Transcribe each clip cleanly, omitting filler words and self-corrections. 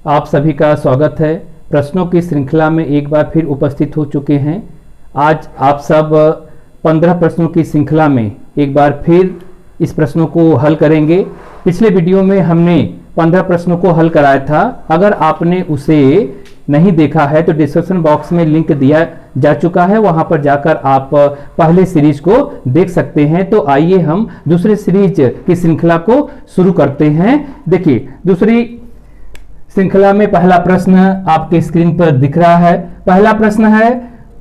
आप सभी का स्वागत है। प्रश्नों की श्रृंखला में एक बार फिर उपस्थित हो चुके हैं। आज आप सब 15 प्रश्नों की श्रृंखला में एक बार फिर इस प्रश्नों को हल करेंगे। पिछले वीडियो में हमने 15 प्रश्नों को हल कराया था। अगर आपने उसे नहीं देखा है तो डिस्क्रिप्शन बॉक्स में लिंक दिया जा चुका है, वहां पर जाकर आप पहले सीरीज को देख सकते हैं। तो आइए हम दूसरे सीरीज की श्रृंखला को शुरू करते हैं। देखिए, दूसरी श्रृंखला में पहला प्रश्न आपके स्क्रीन पर दिख रहा है। पहला प्रश्न है,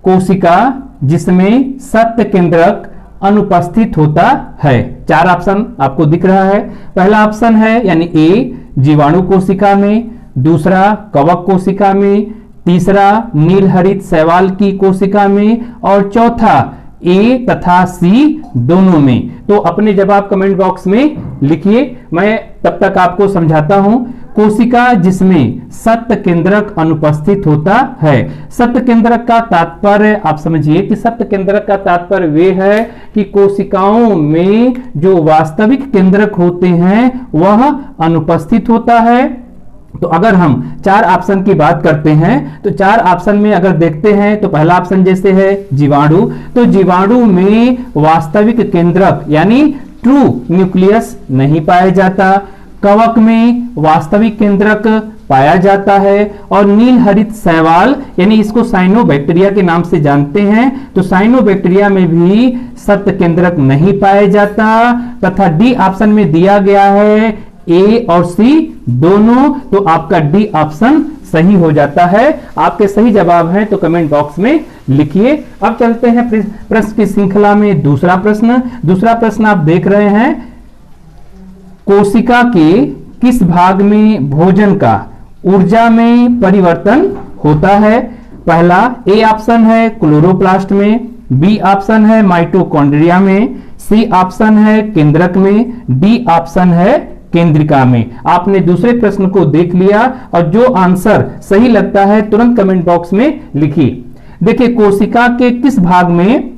कोशिका जिसमें सत्त केंद्रक अनुपस्थित होता है। 4 ऑप्शन आपको दिख रहा है। पहला ऑप्शन है यानी ए जीवाणु कोशिका में, दूसरा कवक कोशिका में, तीसरा नील हरित शैवाल की कोशिका में और चौथा ए तथा सी दोनों में। तो अपने जवाब कमेंट बॉक्स में लिखिए, मैं तब तक आपको समझाता हूं। कोशिका जिसमें सत्त केंद्रक अनुपस्थित होता है। सत्त केंद्रक का तात्पर्य आप समझिए कि सत्त केंद्रक का तात्पर्य वे है कि कोशिकाओं में जो वास्तविक केंद्रक होते हैं वह अनुपस्थित होता है। तो अगर हम 4 ऑप्शन की बात करते हैं तो 4 ऑप्शन में अगर देखते हैं तो पहला ऑप्शन जैसे है जीवाणु, तो जीवाणु में वास्तविक केंद्रक यानी ट्रू न्यूक्लियस नहीं पाया जाता। कवक में वास्तविक केंद्रक पाया जाता है और नील हरित शैवाल यानी इसको साइनोबैक्टीरिया के नाम से जानते हैं, तो साइनोबैक्टीरिया में भी सत्त केंद्रक नहीं पाया जाता। तथा डी ऑप्शन में दिया गया है ए और सी दोनों, तो आपका डी ऑप्शन सही हो जाता है। आपके सही जवाब हैं तो कमेंट बॉक्स में लिखिए। अब चलते हैं प्रश्न की श्रृंखला में दूसरा प्रश्न। दूसरा प्रश्न आप देख रहे हैं, कोशिका के किस भाग में भोजन का ऊर्जा में परिवर्तन होता है। पहला ए ऑप्शन है क्लोरोप्लास्ट में, बी ऑप्शन है माइटोकॉन्ड्रिया में, सी ऑप्शन है केंद्रक में, डी ऑप्शन है केंद्रिका में। आपने दूसरे प्रश्न को देख लिया और जो आंसर सही लगता है तुरंत कमेंट बॉक्स में लिखिए। देखिए, कोशिका के किस भाग में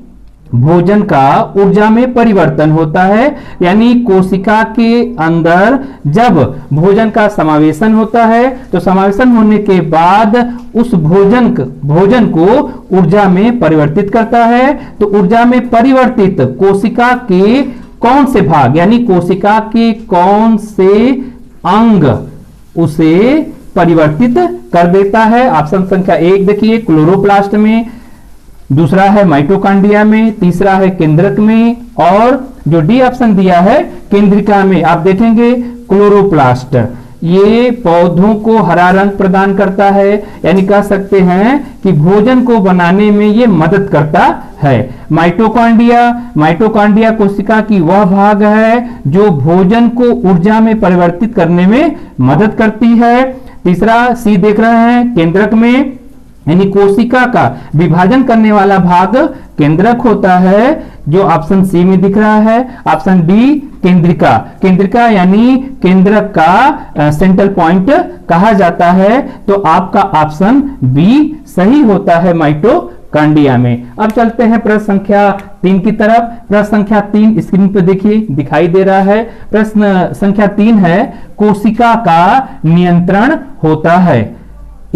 भोजन का ऊर्जा में परिवर्तन होता है, यानी कोशिका के अंदर जब भोजन का समावेशन होता है तो समावेशन होने के बाद उस भोजन को ऊर्जा में परिवर्तित करता है। तो ऊर्जा में परिवर्तित कोशिका के कौन से भाग यानी कोशिका के कौन से अंग उसे परिवर्तित कर देता है। ऑप्शन संख्या 1 देखिए क्लोरोप्लास्ट में, दूसरा है माइटोकॉन्ड्रिया में, तीसरा है केंद्रक में और जो डी ऑप्शन दिया है केंद्रिका में। आप देखेंगे क्लोरोप्लास्ट ये पौधों को हरा रंग प्रदान करता है, यानी कह सकते हैं कि भोजन को बनाने में ये मदद करता है। माइटोकॉन्ड्रिया कोशिका की वह भाग है जो भोजन को ऊर्जा में परिवर्तित करने में मदद करती है। तीसरा सी देख रहे हैं केंद्रक में, यानी कोशिका का विभाजन करने वाला भाग केंद्रक होता है जो ऑप्शन सी में दिख रहा है। ऑप्शन डी केंद्रिका यानी केंद्रक का सेंट्रल पॉइंट कहा जाता है। तो आपका ऑप्शन बी सही होता है माइटोकॉन्ड्रिया में। अब चलते हैं प्रश्न संख्या 3 की तरफ। प्रश्न संख्या 3 स्क्रीन पर देखिए दिखाई दे रहा है। प्रश्न संख्या 3 है, कोशिका का नियंत्रण होता है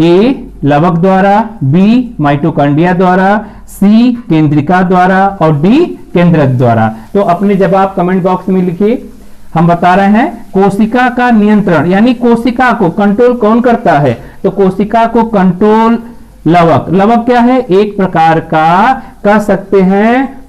ए लवक द्वारा, बी माइटोकॉन्ड्रिया द्वारा, सी केंद्रिका द्वारा और डी केंद्रक द्वारा। तो अपने जवाब कमेंट बॉक्स में लिखिए। हम बता रहे हैं कोशिका का नियंत्रण यानी कोशिका को कंट्रोल कौन करता है, तो कोशिका को कंट्रोल लवक क्या है, एक प्रकार का कह सकते हैं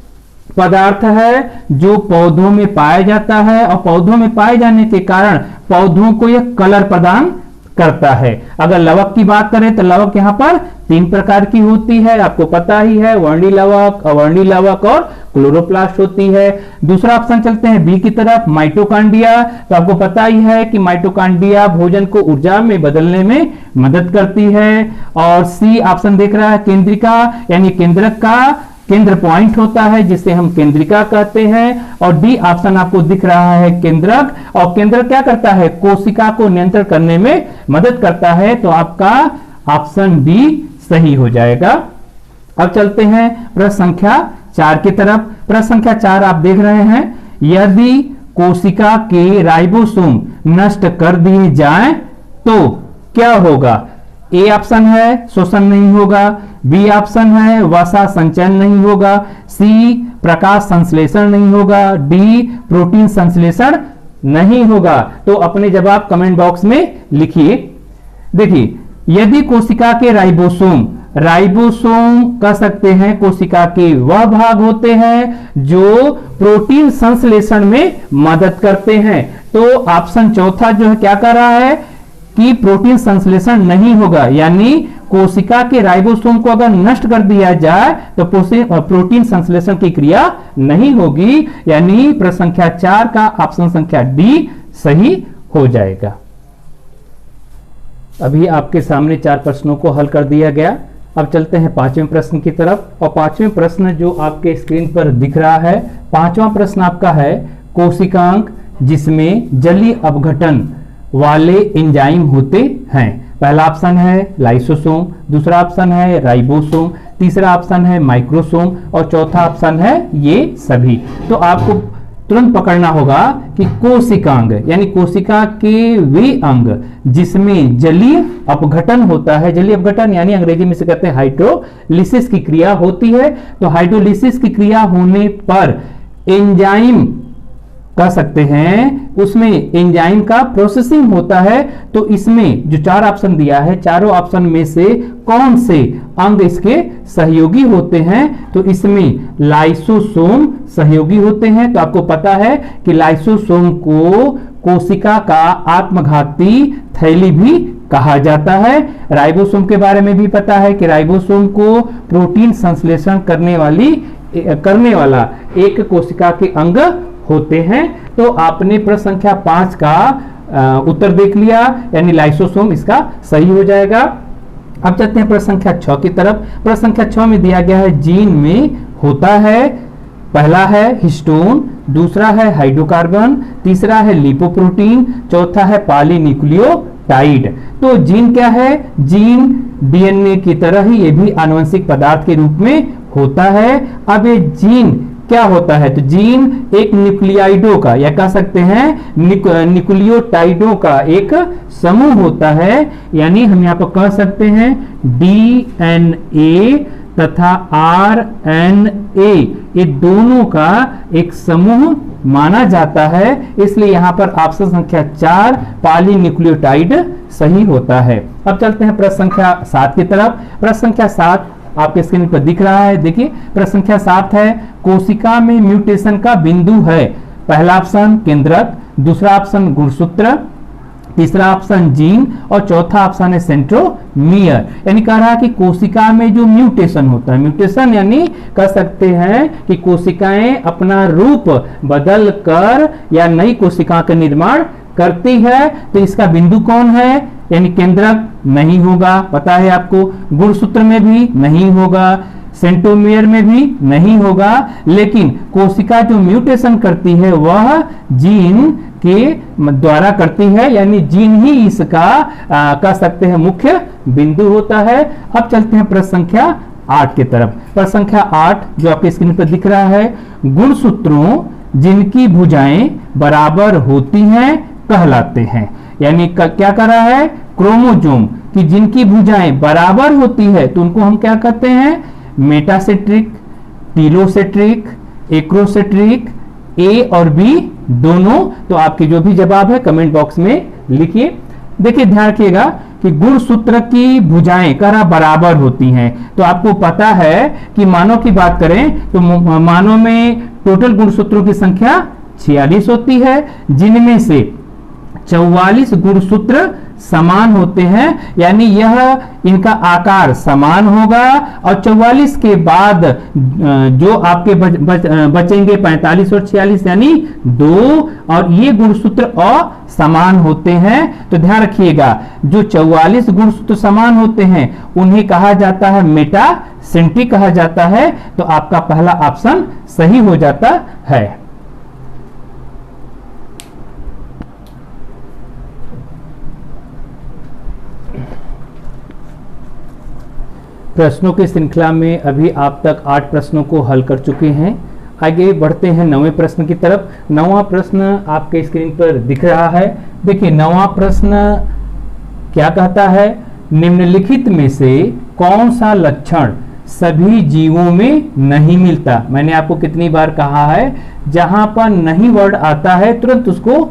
पदार्थ है जो पौधों में पाया जाता है और पौधों में पाए जाने के कारण पौधों को यह कलर प्रदान करता है। अगर लवक की बात करें तो लवक यहाँ पर 3 प्रकार की होती है, आपको पता ही है, वर्णी लवक, अवर्णी लवक और क्लोरोप्लास्ट होती है। दूसरा ऑप्शन चलते हैं बी की तरफ, माइटोकॉन्ड्रिया, तो आपको पता ही है कि माइटोकॉन्ड्रिया भोजन को ऊर्जा में बदलने में मदद करती है। और सी ऑप्शन देख रहा है केंद्रिका यानी केंद्रक का केंद्र पॉइंट होता है जिसे हम केंद्रिका कहते हैं। और डी ऑप्शन आपको दिख रहा है केंद्रक, और केंद्रक क्या करता है, कोशिका को नियंत्रण करने में मदद करता है। तो आपका ऑप्शन बी सही हो जाएगा। अब चलते हैं प्रश्न संख्या 4 की तरफ। प्रश्न संख्या 4 आप देख रहे हैं, यदि कोशिका के राइबोसोम नष्ट कर दिए जाएं तो क्या होगा? ए ऑप्शन है शोषण नहीं होगा, बी ऑप्शन है वसा संचयन नहीं होगा, सी प्रकाश संश्लेषण नहीं होगा, डी प्रोटीन संश्लेषण नहीं होगा। तो अपने जवाब कमेंट बॉक्स में लिखिए। देखिए, यदि कोशिका के राइबोसोम कह सकते हैं कोशिका के वह भाग होते हैं जो प्रोटीन संश्लेषण में मदद करते हैं, तो ऑप्शन चौथा जो है क्या कर रहा है कि प्रोटीन संश्लेषण नहीं होगा, यानी कोशिका के राइबोसोम को अगर नष्ट कर दिया जाए तो प्रोटीन संश्लेषण की क्रिया नहीं होगी, यानी प्रश्न संख्या 4 का ऑप्शन संख्या डी सही हो जाएगा। अभी आपके सामने 4 प्रश्नों को हल कर दिया गया। अब चलते हैं 5वें प्रश्न की तरफ, और 5वें प्रश्न जो आपके स्क्रीन पर दिख रहा है, 5वां प्रश्न आपका है कोशिकांग जिसमें जलीय अपघटन वाले एंजाइम होते हैं। पहला ऑप्शन है लाइसोसोम, दूसरा ऑप्शन है राइबोसोम, तीसरा ऑप्शन है माइक्रोसोम और चौथा ऑप्शन है ये सभी। तो आपको तुरंत पकड़ना होगा कि कोशिकांग यानी कोशिका के वे अंग जिसमें जलीय अपघटन होता है। जलीय अपघटन यानी अंग्रेजी में से कहते हैं हाइड्रोलिसिस की क्रिया होती है। तो हाइड्रोलिसिस की क्रिया होने पर एंजाइम कह सकते हैं, उसमें एंजाइम का प्रोसेसिंग होता है। तो इसमें जो 4 ऑप्शन दिया है, चारों ऑप्शन में से कौन से अंग इसके सहयोगी होते हैं? तो इसमें लाइसोसोम सहयोगी होते हैं। तो आपको पता है कि लाइसोसोम को कोशिका का आत्मघाती थैली भी कहा जाता है। राइबोसोम के बारे में भी पता है कि राइबोसोम को प्रोटीन संश्लेषण करने वाला एक कोशिका के अंग होते हैं। तो आपने प्रश्न संख्या 5 का उत्तर देख लिया, यानी लाइसोसोम इसका सही हो जाएगा। अब चलते हैं प्रश्न संख्या 6 की तरफ। प्रश्न संख्या 6 में दिया गया है जीन में होता है, पहला है हिस्टोन, दूसरा है हाइड्रोकार्बन, तीसरा है लिपोप्रोटीन, चौथा है पॉलीन्यूक्लियोटाइड। तो जीन क्या है? जीन डीएनए की तरह ही ये भी आनुवंशिक पदार्थ के रूप में होता है। अब ये जीन क्या होता है? तो जीन एक न्यूक्लियाइडों का या कह सकते हैं न्यूक्लियोटाइडों का एक समूह होता है, यानी हम यहाँ पर कह सकते हैं डीएनए तथा आरएनए ये दोनों का एक समूह माना जाता है। इसलिए यहाँ पर ऑप्शन संख्या 4 पॉलीन्यूक्लियोटाइड सही होता है। अब चलते हैं प्रश्न संख्या 7 की तरफ। प्रश्न संख्या 7 आपके स्क्रीन पर दिख रहा है। देखिए प्रश्न संख्या 7 है कोशिका में म्यूटेशन का बिंदु है। पहला ऑप्शन केंद्रक, दूसरा ऑप्शन गुणसूत्र, तीसरा ऑप्शन जीन और चौथा ऑप्शन है सेंट्रोमियर। यानी कह रहा है कि कोशिका में जो म्यूटेशन होता है, म्यूटेशन यानी कह सकते हैं कि कोशिकाएं अपना रूप बदल कर या नई कोशिका का निर्माण करती है। तो इसका बिंदु कौन है? यानी केंद्रक नहीं होगा, पता है आपको, गुणसूत्र में भी नहीं होगा, सेंट्रोमियर में भी नहीं होगा, लेकिन कोशिका जो म्यूटेशन करती है वह जीन के द्वारा करती है, यानी जीन ही इसका कह सकते हैं मुख्य बिंदु होता है। अब चलते हैं प्रश्न संख्या 8 की तरफ। प्रश्न संख्या 8 जो आपके स्क्रीन पर दिख रहा है, गुणसूत्रों जिनकी भुजाएं बराबर होती हैं कहलाते हैं। यानी क्या कर रहा है? क्रोमोसोम की जिनकी भुजाएं बराबर होती है तो उनको हम क्या कहते हैं? मेटासेट्रिक, टीलोसेट्रिक, एक्रोसेट्रिक, ए और बी दोनों। तो आपके जो भी जवाब है कमेंट बॉक्स में लिखिए। देखिए ध्यान रखिएगा कि गुणसूत्र की भुजाएं करा बराबर होती हैं। तो आपको पता है कि मानव की बात करें तो मानव में टोटल गुणसूत्रों की संख्या 46 होती है, जिनमें से 44 गुणसूत्र समान होते हैं, यानी यह इनका आकार समान होगा। और 44 के बाद जो आपके बचेंगे 45 और 46 यानी 2, और ये गुणसूत्र असमान होते हैं। तो ध्यान रखिएगा जो 44 गुणसूत्र समान होते हैं उन्हें कहा जाता है मेटासेंट्रिक कहा जाता है। तो आपका पहला ऑप्शन सही हो जाता है। प्रश्नों की श्रृंखला में अभी आप तक 8 प्रश्नों को हल कर चुके हैं। आगे बढ़ते हैं 9वें प्रश्न की तरफ। 9वां प्रश्न आपके स्क्रीन पर दिख रहा है। देखिए 9वां प्रश्न क्या कहता है, निम्नलिखित में से कौन सा लक्षण सभी जीवों में नहीं मिलता। मैंने आपको कितनी बार कहा है, जहां पर नहीं वर्ड आता है तुरंत उसको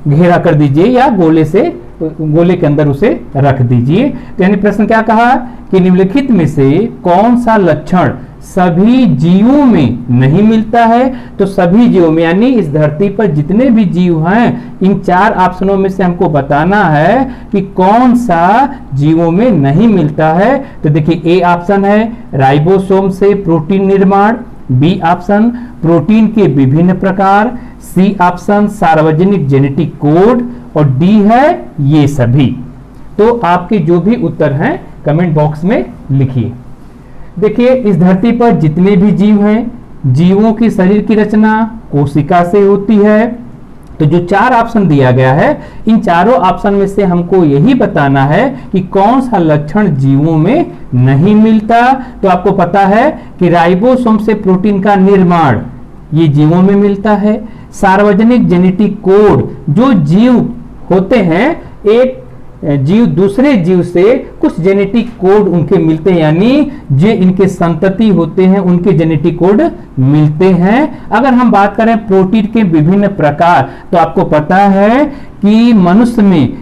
घेरा कर दीजिए या गोले के अंदर उसे रख दीजिए। तो यानी प्रश्न क्या कहा कि निम्नलिखित में से कौन सा लक्षण सभी जीवों में नहीं मिलता है। तो सभी जीवों में यानी इस धरती पर जितने भी जीव हैं, इन 4 ऑप्शनों में से हमको बताना है कि कौन सा जीवों में नहीं मिलता है। तो देखिए, ए ऑप्शन है राइबोसोम से प्रोटीन निर्माण, बी ऑप्शन प्रोटीन के विभिन्न प्रकार, सी ऑप्शन सार्वजनिक जेनेटिक कोड और डी है ये सभी। तो आपके जो भी उत्तर हैं कमेंट बॉक्स में लिखिए। देखिए, इस धरती पर जितने भी जीव हैं, जीवों की शरीर की रचना कोशिका से होती है। तो जो 4 ऑप्शन दिया गया है, इन चारों ऑप्शन में से हमको यही बताना है कि कौन सा लक्षण जीवों में नहीं मिलता। तो आपको पता है कि राइबोसोम से प्रोटीन का निर्माण ये जीवों में मिलता है। सार्वजनिक जेनेटिक कोड, जो जीव होते हैं, एक जीव दूसरे जीव से कुछ जेनेटिक कोड उनके मिलते हैं, यानी जो इनके संतति होते हैं उनके जेनेटिक कोड मिलते हैं। अगर हम बात करें प्रोटीन के विभिन्न प्रकार, तो आपको पता है कि मनुष्य में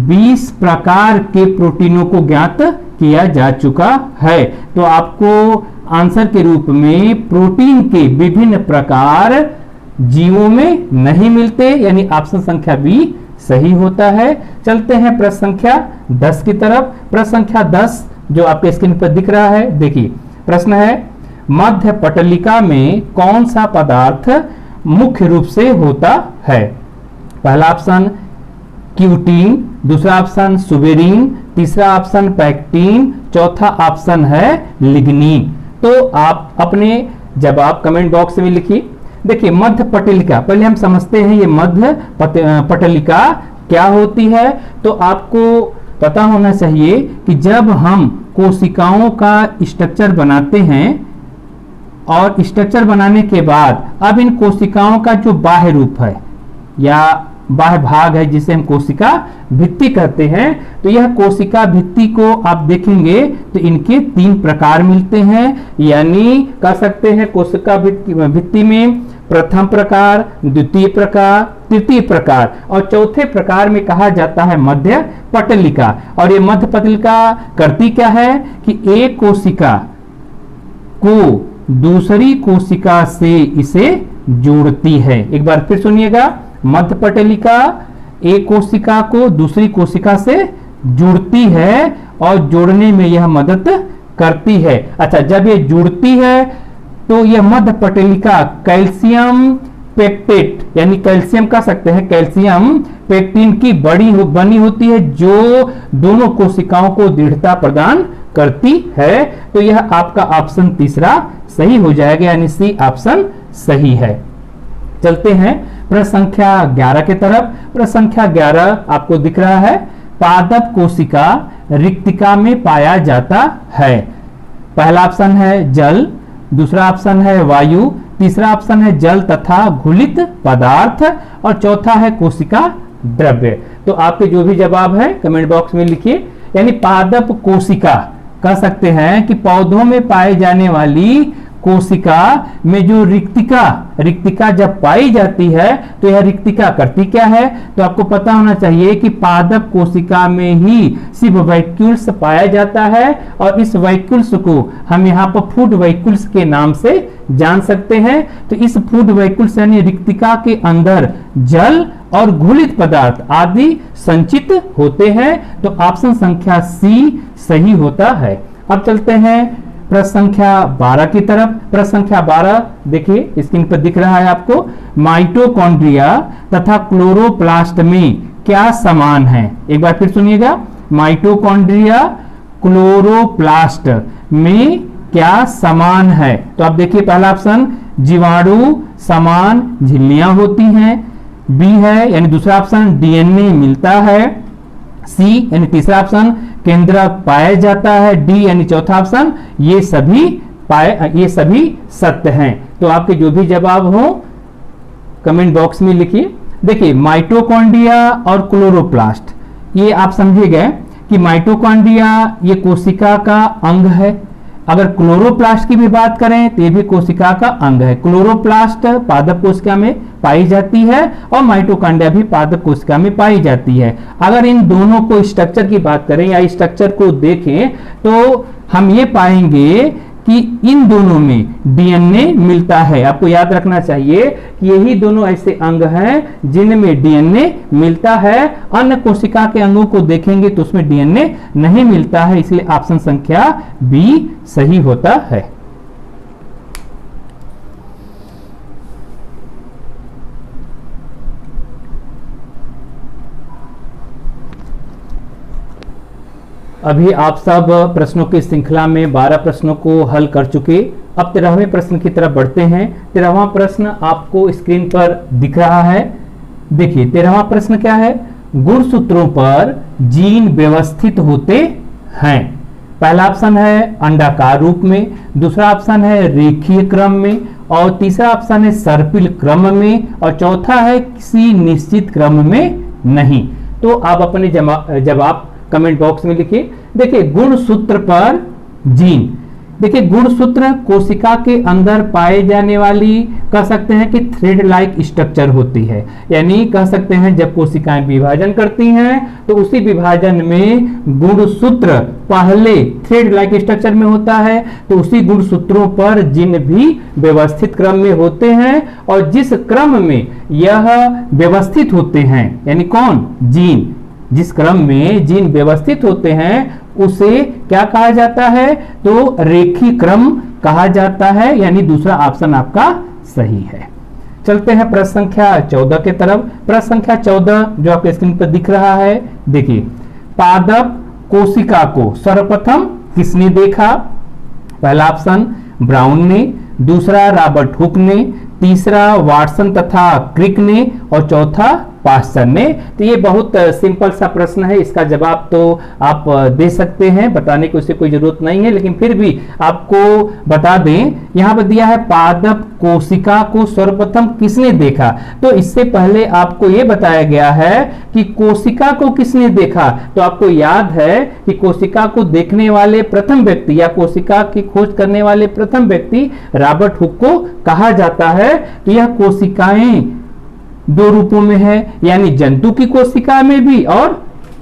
20 प्रकार के प्रोटीनों को ज्ञात किया जा चुका है। तो आपको आंसर के रूप में प्रोटीन के विभिन्न प्रकार जीवों में नहीं मिलते, यानी ऑप्शन संख्या बी सही होता है। चलते हैं प्रश्न संख्या 10 की तरफ। प्रश्न संख्या 10 जो आपके स्क्रीन पर दिख रहा है, देखिए प्रश्न है, मध्य पटलिका में कौन सा पदार्थ मुख्य रूप से होता है। पहला ऑप्शन क्यूटीन, दूसरा ऑप्शन सुबेरीन, तीसरा ऑप्शन पैक्टीन, चौथा ऑप्शन है लिग्नीन। तो आप अपने जवाब कमेंट बॉक्स में लिखिए। देखिए, मध्य पटलिका, पहले हम समझते हैं ये मध्य पटलिका क्या होती है। तो आपको पता होना चाहिए कि जब हम कोशिकाओं का स्ट्रक्चर बनाते हैं और स्ट्रक्चर बनाने के बाद अब इन कोशिकाओं का जो बाह्य रूप है या बाह्य भाग है जिसे हम कोशिका भित्ति कहते हैं, तो यह कोशिका भित्ति को आप देखेंगे तो इनके 3 प्रकार मिलते हैं। यानी कह सकते हैं कोशिका भित्ति में प्रथम प्रकार, द्वितीय प्रकार, तृतीय प्रकार और चौथे प्रकार में कहा जाता है मध्य पटलिका। और ये मध्य पटलिका करती क्या है कि एक कोशिका को दूसरी कोशिका से इसे जोड़ती है। एक बार फिर सुनिएगा, मध्य पटलिका एक कोशिका को दूसरी कोशिका से जुड़ती है और जोड़ने में यह मदद करती है। अच्छा, जब ये जुड़ती है तो यह मध्य पटलिका कैल्शियम पेक्टेट यानी कैल्शियम कह सकते हैं कैल्शियम पेक्टिन की बनी होती है, जो दोनों कोशिकाओं को दृढ़ता प्रदान करती है। तो यह आपका ऑप्शन तीसरा सही हो जाएगा, यानी सी ऑप्शन सही है। चलते हैं प्रश्न संख्या 11 की तरफ। प्रश्न संख्या 11 आपको दिख रहा है, पादप कोशिका रिक्तिका में पाया जाता है। पहला ऑप्शन है जल, दूसरा ऑप्शन है वायु, तीसरा ऑप्शन है जल तथा घुलित पदार्थ और चौथा है कोशिका द्रव्य। तो आपके जो भी जवाब है कमेंट बॉक्स में लिखिए। यानी पादप कोशिका कह सकते हैं कि पौधों में पाए जाने वाली कोशिका में जो रिक्तिका जब पाई जाती है तो यह रिक्तिका करती क्या है। तो आपको पता होना चाहिए कि पादप कोशिका में ही सिर्फ वैक्यूल्स पाया जाता है और इस वैक्यूल्स को हम यहाँ पर फूड वैक्यूल्स के नाम से जान सकते हैं। तो इस फूड वैक्यूल्स यानी रिक्तिका के अंदर जल और घुलित पदार्थ आदि संचित होते हैं। तो ऑप्शन संख्या सी सही होता है। अब चलते हैं प्रश्न संख्या 12 की तरफ। प्रश्न संख्या 12 देखिए स्क्रीन पर दिख रहा है आपको, माइटोकॉन्ड्रिया तथा क्लोरोप्लास्ट में क्या समान है। एक बार फिर सुनिएगा, माइटोकॉन्ड्रिया क्लोरोप्लास्ट में क्या समान है। तो आप देखिए पहला ऑप्शन जीवाणु समान झिल्लियां होती हैं, बी है यानी दूसरा ऑप्शन डीएनए मिलता है, सी यानी तीसरा ऑप्शन केंद्रक पाया जाता है, डी यानी चौथा ऑप्शन ये सभी सत्य हैं। तो आपके जो भी जवाब हो कमेंट बॉक्स में लिखिए। देखिए माइटोकॉन्ड्रिया और क्लोरोप्लास्ट ये आप समझिए गए कि माइटोकॉन्ड्रिया ये कोशिका का अंग है। अगर क्लोरोप्लास्ट की भी बात करें तो ये भी कोशिका का अंग है। क्लोरोप्लास्ट पादप कोशिका में पाई जाती है और माइटोकॉन्ड्रिया भी पादप कोशिका में पाई जाती है। अगर इन दोनों को स्ट्रक्चर की बात करें या स्ट्रक्चर को देखें तो हम ये पाएंगे कि इन दोनों में डीएनए मिलता है। आपको याद रखना चाहिए कि यही दोनों ऐसे अंग हैं जिनमें डीएनए मिलता है। अन्य कोशिका के अंगों को देखेंगे तो उसमें डीएनए नहीं मिलता है, इसलिए ऑप्शन संख्या बी सही होता है। अभी आप सब प्रश्नों की श्रृंखला में 12 प्रश्नों को हल कर चुके। अब 13वें प्रश्न की तरफ बढ़ते हैं। 13वां प्रश्न आपको स्क्रीन पर दिख रहा है। देखिए 13वां प्रश्न क्या है, गुणसूत्रों पर जीन व्यवस्थित होते हैं। पहला ऑप्शन है अंडाकार रूप में, दूसरा ऑप्शन है रेखीय क्रम में, और तीसरा ऑप्शन है सर्पिल क्रम में, और चौथा है किसी निश्चित क्रम में नहीं। तो आप अपने जवाब कमेंट बॉक्स में लिखिए। देखिए गुणसूत्र पर जीन, देखिए गुणसूत्र कोशिका के अंदर पाए जाने वाली कह सकते हैं कि थ्रेड लाइक स्ट्रक्चर होती है। यानी कह सकते हैं जब कोशिकाएं विभाजन करती हैं तो उसी विभाजन में गुणसूत्र पहले थ्रेड लाइक स्ट्रक्चर में होता है, तो उसी गुणसूत्रों पर जीन भी व्यवस्थित क्रम में होते हैं। और जिस क्रम में यह व्यवस्थित होते हैं, यानी कौन, जीन, जिस क्रम में जीन व्यवस्थित होते हैं उसे क्या कहा जाता है, तो रेखीय क्रम कहा जाता है। यानी दूसरा ऑप्शन आपका सही है। चलते हैं प्रश्न संख्या 14 के तरफ। प्रश्न संख्या 14 जो आपके स्क्रीन पर दिख रहा है, देखिए पादप कोशिका को सर्वप्रथम किसने देखा? पहला ऑप्शन ब्राउन ने, दूसरा रॉबर्ट हुक ने, तीसरा वाटसन तथा क्रिक ने, और चौथा पास्चर ने। तो ये बहुत सिंपल सा प्रश्न है, इसका जवाब तो आप दे सकते हैं, बताने की उससे कोई जरूरत नहीं है, लेकिन फिर भी आपको बता दें। यहां पर दिया है पादप कोशिका को सर्वप्रथम किसने देखा, तो इससे पहले आपको यह बताया गया है कि कोशिका को किसने देखा। तो आपको याद है कि कोशिका को देखने वाले प्रथम व्यक्ति या कोशिका की खोज करने वाले प्रथम व्यक्ति रॉबर्ट हुक को कहा जाता है। तो यह कोशिकाएं दो रूपों में है, यानी जंतु की कोशिका में भी और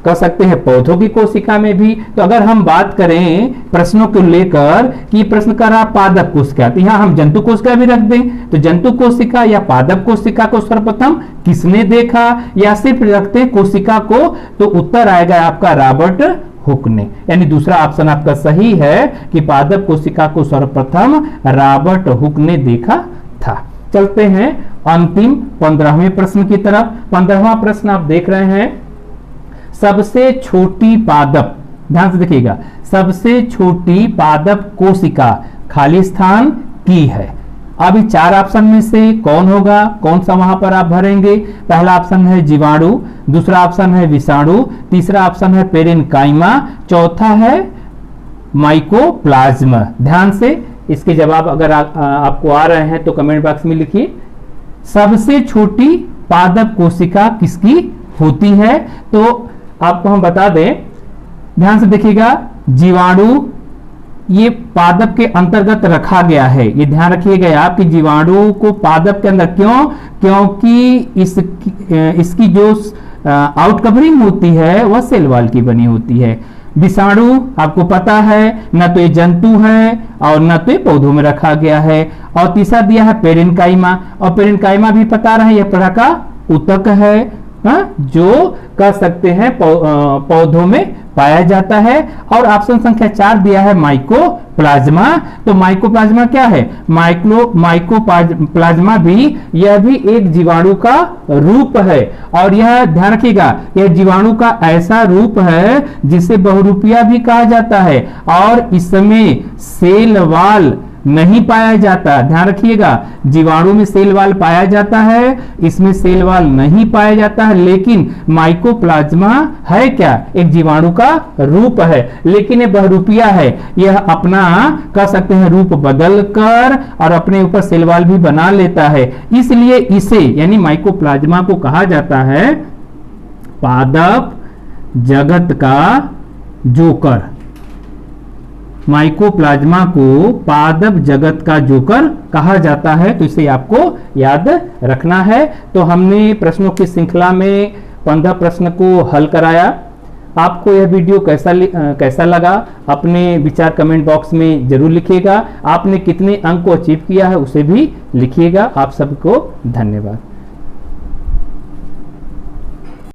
कह सकते हैं पौधों की कोशिका में भी। तो अगर हम बात करें प्रश्नों को लेकर कि प्रश्न कर रहा पादप कोशिका, तो यहां हम जंतु कोशिका भी रख दें। तो जंतु कोशिका या पादप कोशिका को सर्वप्रथम किसने देखा, या सिर्फ रखते हैं कोशिका को, तो उत्तर आएगा आपका रॉबर्ट हुक ने। यानी दूसरा ऑप्शन आपका सही है कि पादप कोशिका को सर्वप्रथम रॉबर्ट हुक ने देखा था। चलते हैं अंतिम 15वें प्रश्न की तरफ। 15वां प्रश्न आप देख रहे हैं, सबसे छोटी पादप, ध्यान से देखिएगा, सबसे छोटी पादप कोशिका खाली स्थान की है। अभी 4 ऑप्शन में से कौन होगा, कौन सा वहां पर आप भरेंगे? पहला ऑप्शन है जीवाणु, दूसरा ऑप्शन है विषाणु, तीसरा ऑप्शन है पेरेनकाइमा, चौथा है माइकोप्लाज्मा। ध्यान से इसके जवाब अगर आपको आ रहे हैं तो कमेंट बॉक्स में लिखिए। सबसे छोटी पादप कोशिका किसकी होती है? तो आपको हम बता दें, ध्यान से देखिएगा, जीवाणु ये पादप के अंतर्गत रखा गया है। ये ध्यान रखिएगा आप कि जीवाणु को पादप के अंदर क्यों, क्योंकि इसकी जो आउट कवरिंग होती है वह सेल वॉल की बनी होती है। विषाणु आपको पता है न तो ये जंतु है और न तो ये पौधों में रखा गया है। और तीसरा दिया है पेरेनकाइमा, और पेरेनकाइमा भी पता रहे यह प्रकार का ऊतक है, जो कह सकते हैं पौधों में पाया जाता है। और ऑप्शन संख्या 4 दिया है माइकोप्लाज्मा। तो माइकोप्लाज्मा क्या है? माइकोप्लाज्मा भी, यह भी एक जीवाणु का रूप है। और यह ध्यान रखिएगा, यह जीवाणु का ऐसा रूप है जिसे बहुरूपिया भी कहा जाता है, और इसमें सेल वॉल नहीं पाया जाता। ध्यान रखिएगा, जीवाणु में सेल वॉल पाया जाता है, इसमें सेल वॉल नहीं पाया जाता है। लेकिन माइकोप्लाज्मा है क्या? एक जीवाणु का रूप है, लेकिन ये बहुरूपिया है। यह अपना कह सकते हैं रूप बदल कर और अपने ऊपर सेल वॉल भी बना लेता है। इसलिए इसे यानी माइकोप्लाज्मा को कहा जाता है पादप जगत का जोकर, माइकोप्लाज्मा को पादप जगत का जोकर कहा जाता है, तो इसे आपको याद रखना है। तो हमने प्रश्नों की श्रृंखला में 15 प्रश्न को हल कराया। आपको यह वीडियो कैसा लगा अपने विचार कमेंट बॉक्स में जरूर लिखिएगा। आपने कितने अंक को अचीव किया है उसे भी लिखिएगा। आप सबको धन्यवाद।